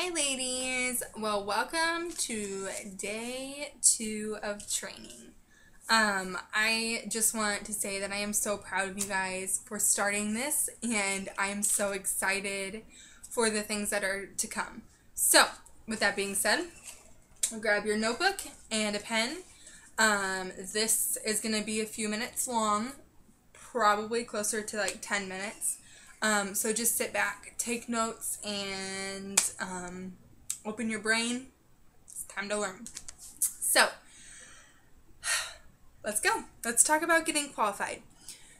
Hi ladies, well welcome to day 2 of training. I just want to say that I am so proud of you guys for starting this, and I am so excited for the things that are to come. So with that being said, grab your notebook and a pen. This is going to be a few minutes long, probably closer to like 10 minutes. So just sit back, take notes, and open your brain. It's time to learn. So, let's go. Let's talk about getting qualified.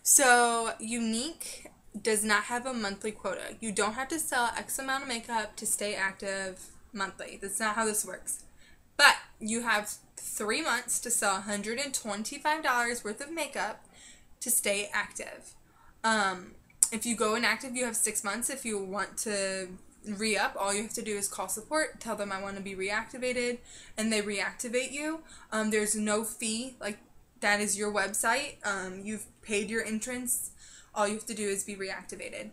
So, Unique does not have a monthly quota. You don't have to sell X amount of makeup to stay active monthly. That's not how this works. But you have 3 months to sell $125 worth of makeup to stay active. If you go inactive, you have 6 months. If you want to re-up, all you have to do is call support, tell them I want to be reactivated, and they reactivate you. There's no fee. Like, that is your website. You've paid your entrance. All you have to do is be reactivated.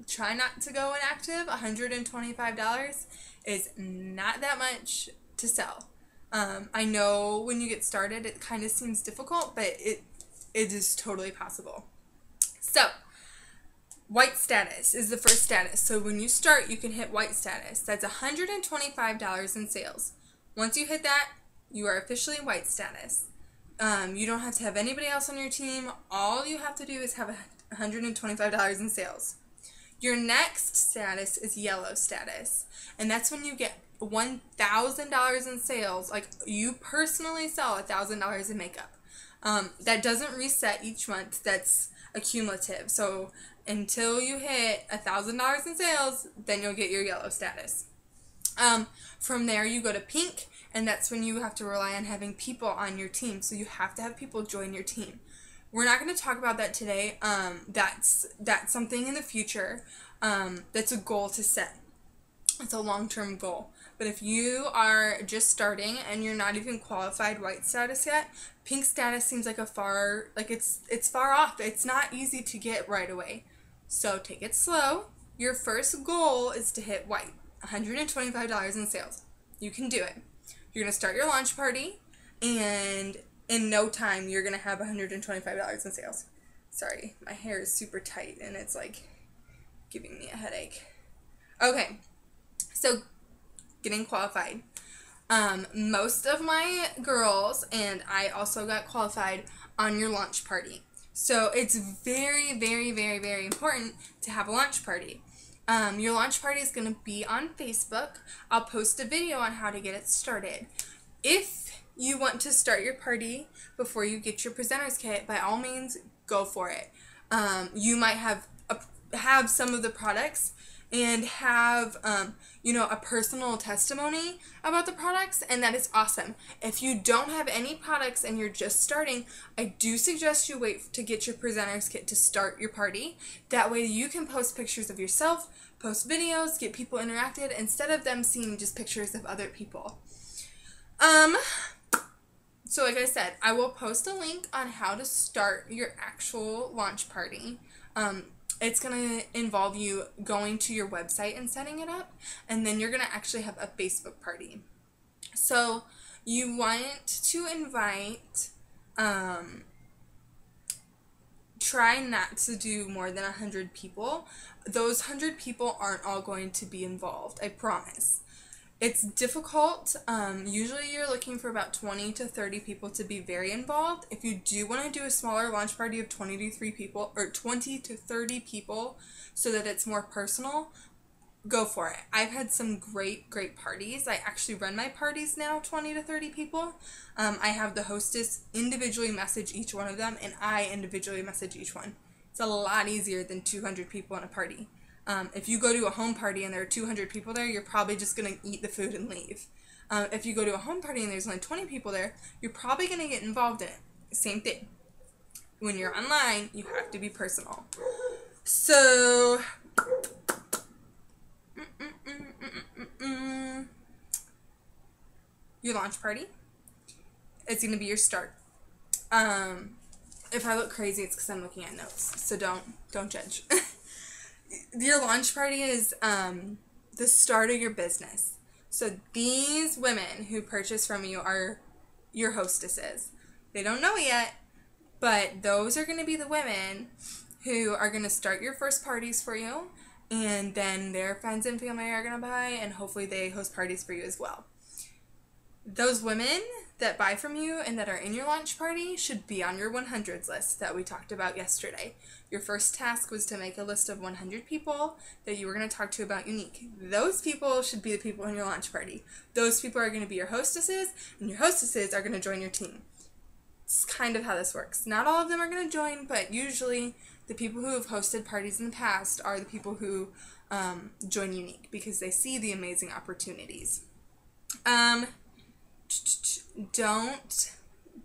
Try not to go inactive. $125 is not that much to sell. I know when you get started, it kind of seems difficult, but it is totally possible. So, white status is the first status. So when you start, you can hit white status. That's $125 in sales. Once you hit that, you are officially white status. You don't have to have anybody else on your team. All you have to do is have $125 in sales. Your next status is yellow status. And that's when you get $1,000 in sales. Like, you personally sell $1,000 in makeup. That doesn't reset each month. That's accumulative. So until you hit $1,000 in sales, then you'll get your yellow status. From there, you go to pink, and that's when you have to rely on having people on your team. So you have to have people join your team. We're not going to talk about that today. That's something in the future. That's a goal to set. It's a long-term goal. But if you are just starting and you're not even qualified white status yet, pink status seems like it's far off. It's not easy to get right away. So take it slow. Your first goal is to hit white, $125 in sales. You can do it. You're going to start your launch party, and in no time you're going to have $125 in sales. Sorry, my hair is super tight and it's like giving me a headache. Okay, so getting qualified. Most of my girls and I also got qualified on your launch party. So it's very, very, very, very important to have a launch party. Your launch party is going to be on Facebook. I'll post a video on how to get it started. If you want to start your party before you get your presenter's kit, by all means, go for it. You might have some of the products and have, a personal testimony about the products, and that is awesome. If you don't have any products and you're just starting, I do suggest you wait to get your presenter's kit to start your party. That way you can post pictures of yourself, post videos, get people interacted, instead of them seeing just pictures of other people. So like I said, I will post a link on how to start your actual launch party. It's going to involve you going to your website and setting it up, and then you're going to actually have a Facebook party. So you want to invite, try not to do more than 100 people. Those 100 people aren't all going to be involved, I promise. It's difficult. Usually you're looking for about 20 to 30 people to be very involved. If you do want to do a smaller launch party of 20 to 30 people so that it's more personal, go for it. I've had some great parties. I actually run my parties now 20 to 30 people. I have the hostess individually message each one of them, and I individually message each one. It's a lot easier than 200 people in a party. If you go to a home party and there are 200 people there, you're probably just going to eat the food and leave. If you go to a home party and there's only 20 people there, you're probably going to get involved in it. Same thing. When you're online, you have to be personal. So, your launch party, it's going to be your start. If I look crazy, it's because I'm looking at notes. So don't judge. Your launch party is the start of your business. So these women who purchase from you are your hostesses. They don't know it yet, but those are going to be the women who are going to start your first parties for you, and then their friends and family are going to buy, and hopefully they host parties for you as well. Those women that buy from you and that are in your launch party should be on your 100s list that we talked about yesterday. Your first task was to make a list of 100 people that you were going to talk to about Unique. Those people should be the people in your launch party. Those people are going to be your hostesses, and your hostesses are going to join your team. It's kind of how this works. Not all of them are going to join, but usually the people who have hosted parties in the past are the people who join Unique because they see the amazing opportunities. Don't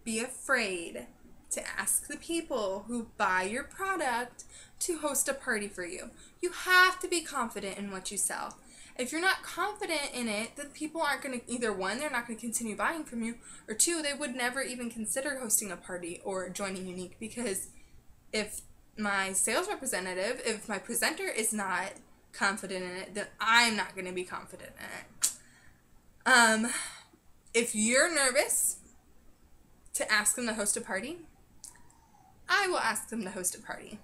be afraid to ask the people who buy your product to host a party for you. You have to be confident in what you sell. If you're not confident in it, then people aren't going to, either one, they're not going to continue buying from you, or two, they would never even consider hosting a party or joining Unique, because if my sales representative, if my presenter is not confident in it, then I'm not going to be confident in it. If you're nervous to ask them to host a party, I will ask them to host a party.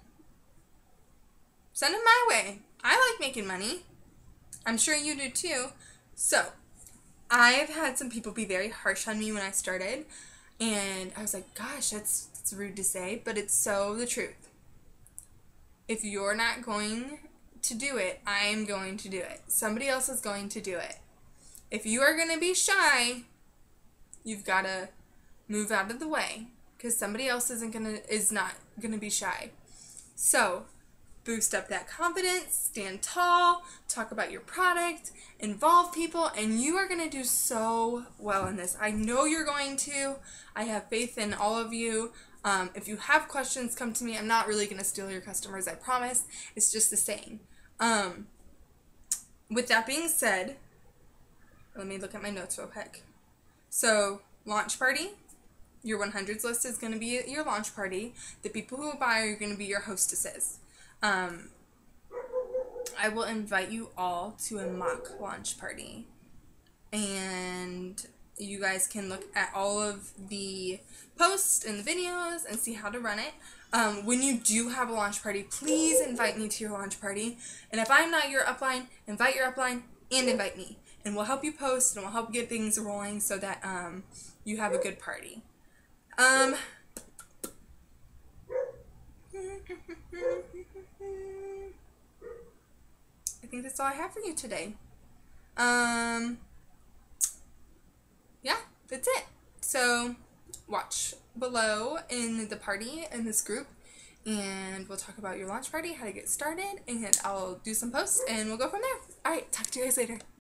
Send them my way. I like making money. I'm sure you do too. So, I've had some people be very harsh on me when I started, and I was like, gosh, that's rude to say, but it's so the truth. If you're not going to do it, I am going to do it. Somebody else is going to do it. If you are going to be shy, you've got to move out of the way, because somebody else is not gonna be shy. So boost up that confidence, stand tall, talk about your product, involve people, and you are gonna do so well in this. I know you're going to. I have faith in all of you. If you have questions, come to me. I'm not really gonna steal your customers, I promise. It's just the saying. With that being said, let me look at my notes real quick. So, launch party. Your 100s list is going to be your launch party. The people who will buy are going to be your hostesses. I will invite you all to a mock launch party. And you guys can look at all of the posts and the videos and see how to run it. When you do have a launch party, please invite me to your launch party. And if I'm not your upline, invite your upline and invite me. And we'll help you post, and we'll help get things rolling so that you have a good party. I think that's all I have for you today. Yeah, that's it. So watch below in the party in this group, and we'll talk about your launch party, how to get started, and I'll do some posts, and we'll go from there. All right, talk to you guys later.